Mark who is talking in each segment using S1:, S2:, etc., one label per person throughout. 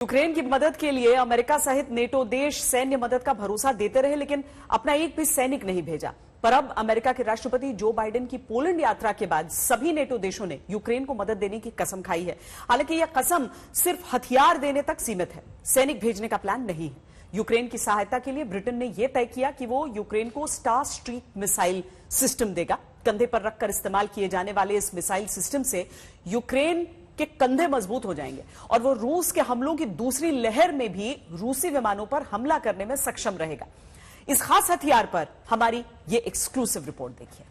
S1: Ukraine की मदद के लिए अमेरिका सहित नेटो देश सैन्य मदद का भरोसा देते रहे, लेकिन अपना एक भी सैनिक नहीं भेजा। पर अब अमेरिका के राष्ट्रपति जो बाइडेन की पोलैंड यात्रा के बाद सभी नेटो देशों ने यूक्रेन को मदद देने की कसम खाई है। हालांकि यह कसम सिर्फ हथियार देने तक सीमित है, सैनिक भेजने का प्लान नहीं है। यूक्रेन की सहायता के लिए ब्रिटेन ने यह तय किया कि वो यूक्रेन को स्टार स्ट्रीक मिसाइल सिस्टम देगा। कंधे पर रखकर इस्तेमाल किए जाने वाले इस मिसाइल सिस्टम से यूक्रेन के कंधे मजबूत हो जाएंगे और वो रूस के हमलों की दूसरी लहर में भी रूसी विमानों पर हमला करने में सक्षम रहेगा। इस खास हथियार पर हमारी ये एक्सक्लूसिव रिपोर्ट देखिए।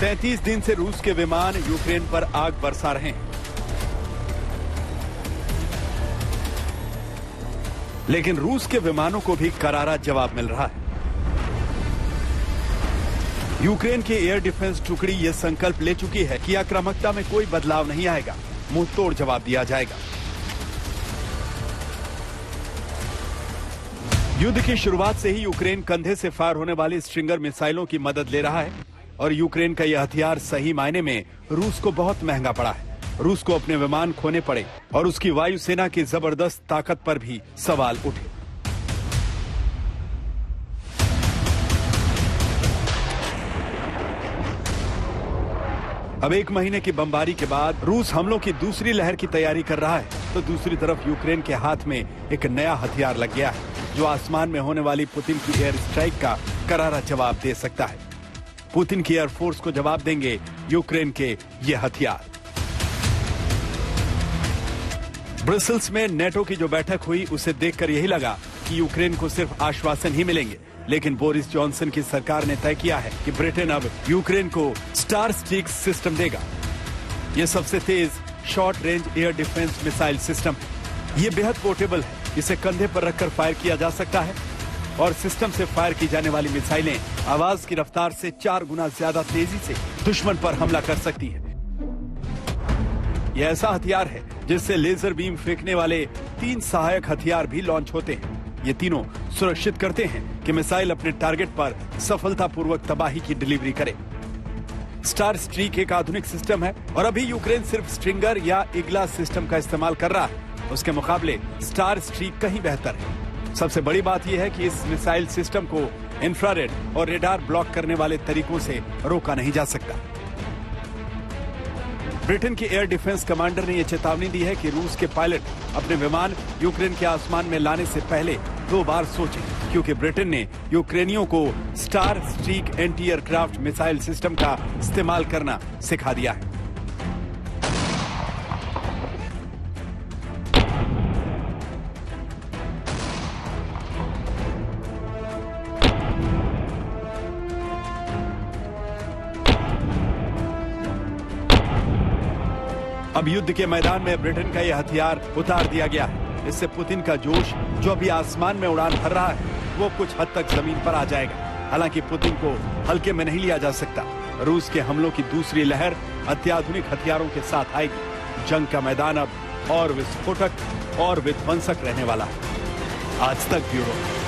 S2: तैंतीस दिन से रूस के विमान यूक्रेन पर आग बरसा रहे हैं, लेकिन रूस के विमानों को भी करारा जवाब मिल रहा है। यूक्रेन की एयर डिफेंस टुकड़ी यह संकल्प ले चुकी है कि आक्रामकता में कोई बदलाव नहीं आएगा, मुंहतोड़ जवाब दिया जाएगा। युद्ध की शुरुआत से ही यूक्रेन कंधे से फायर होने वाली स्ट्रिंगर मिसाइलों की मदद ले रहा है और यूक्रेन का यह हथियार सही मायने में रूस को बहुत महंगा पड़ा है। रूस को अपने विमान खोने पड़े और उसकी वायुसेना की जबरदस्त ताकत पर भी सवाल उठे। अब एक महीने की बमबारी के बाद रूस हमलों की दूसरी लहर की तैयारी कर रहा है, तो दूसरी तरफ यूक्रेन के हाथ में एक नया हथियार लग गया है जो आसमान में होने वाली पुतिन की एयर स्ट्राइक का करारा जवाब दे सकता है। पुतिन की एयरफोर्स को जवाब देंगे यूक्रेन के ये हथियार। ब्रसेल्स में नेटो की जो बैठक हुई उसे देखकर यही लगा कि यूक्रेन को सिर्फ आश्वासन ही मिलेंगे, लेकिन बोरिस जॉनसन की सरकार ने तय किया है कि ब्रिटेन अब यूक्रेन को स्टार स्ट्रीक सिस्टम देगा। यह सबसे तेज short range air defence missile system है। यह बेहद पोर्टेबल है, इसे कंधे पर रखकर फायर किया जा सकता है और सिस्टम से फायर की जाने वाली मिसाइलें आवाज की रफ्तार से 4 गुना ज्यादा तेजी से दुश्मन पर हमला कर सकती है। यह ऐसा हथियार है जिससे लेजर बीम फेंकने वाले 3 सहायक हथियार भी लॉन्च होते हैं। ये तीनों सुरक्षित करते हैं कि मिसाइल अपने टारगेट पर सफलतापूर्वक तबाही की डिलीवरी करे। स्टार स्ट्रीक एक आधुनिक सिस्टम है और अभी यूक्रेन सिर्फ स्ट्रिंगर या इग्ला सिस्टम का इस्तेमाल कर रहा है। उसके मुकाबले स्टार स्ट्रीक कहीं बेहतर है। सबसे बड़ी बात यह है कि इस मिसाइल सिस्टम को इंफ्रारेड और रेडार ब्लॉक करने वाले तरीकों से रोका नहीं जा सकता। ब्रिटेन के एयर डिफेंस कमांडर ने यह चेतावनी दी है कि रूस के पायलट अपने विमान यूक्रेन के आसमान में लाने से पहले 2 बार सोचें, क्योंकि ब्रिटेन ने यूक्रेनियों को star streak anti aircraft missile system का इस्तेमाल करना सिखा दिया है। अब युद्ध के मैदान में ब्रिटेन का यह हथियार उतार दिया गया है। इससे पुतिन का जोश जो अभी आसमान में उड़ान भर रहा है वो कुछ हद तक जमीन पर आ जाएगा। हालांकि पुतिन को हल्के में नहीं लिया जा सकता। रूस के हमलों की दूसरी लहर अत्याधुनिक हथियारों के साथ आएगी। जंग का मैदान अब और विस्फोटक और विध्वंसक रहने वाला है। आज तक ब्यूरो।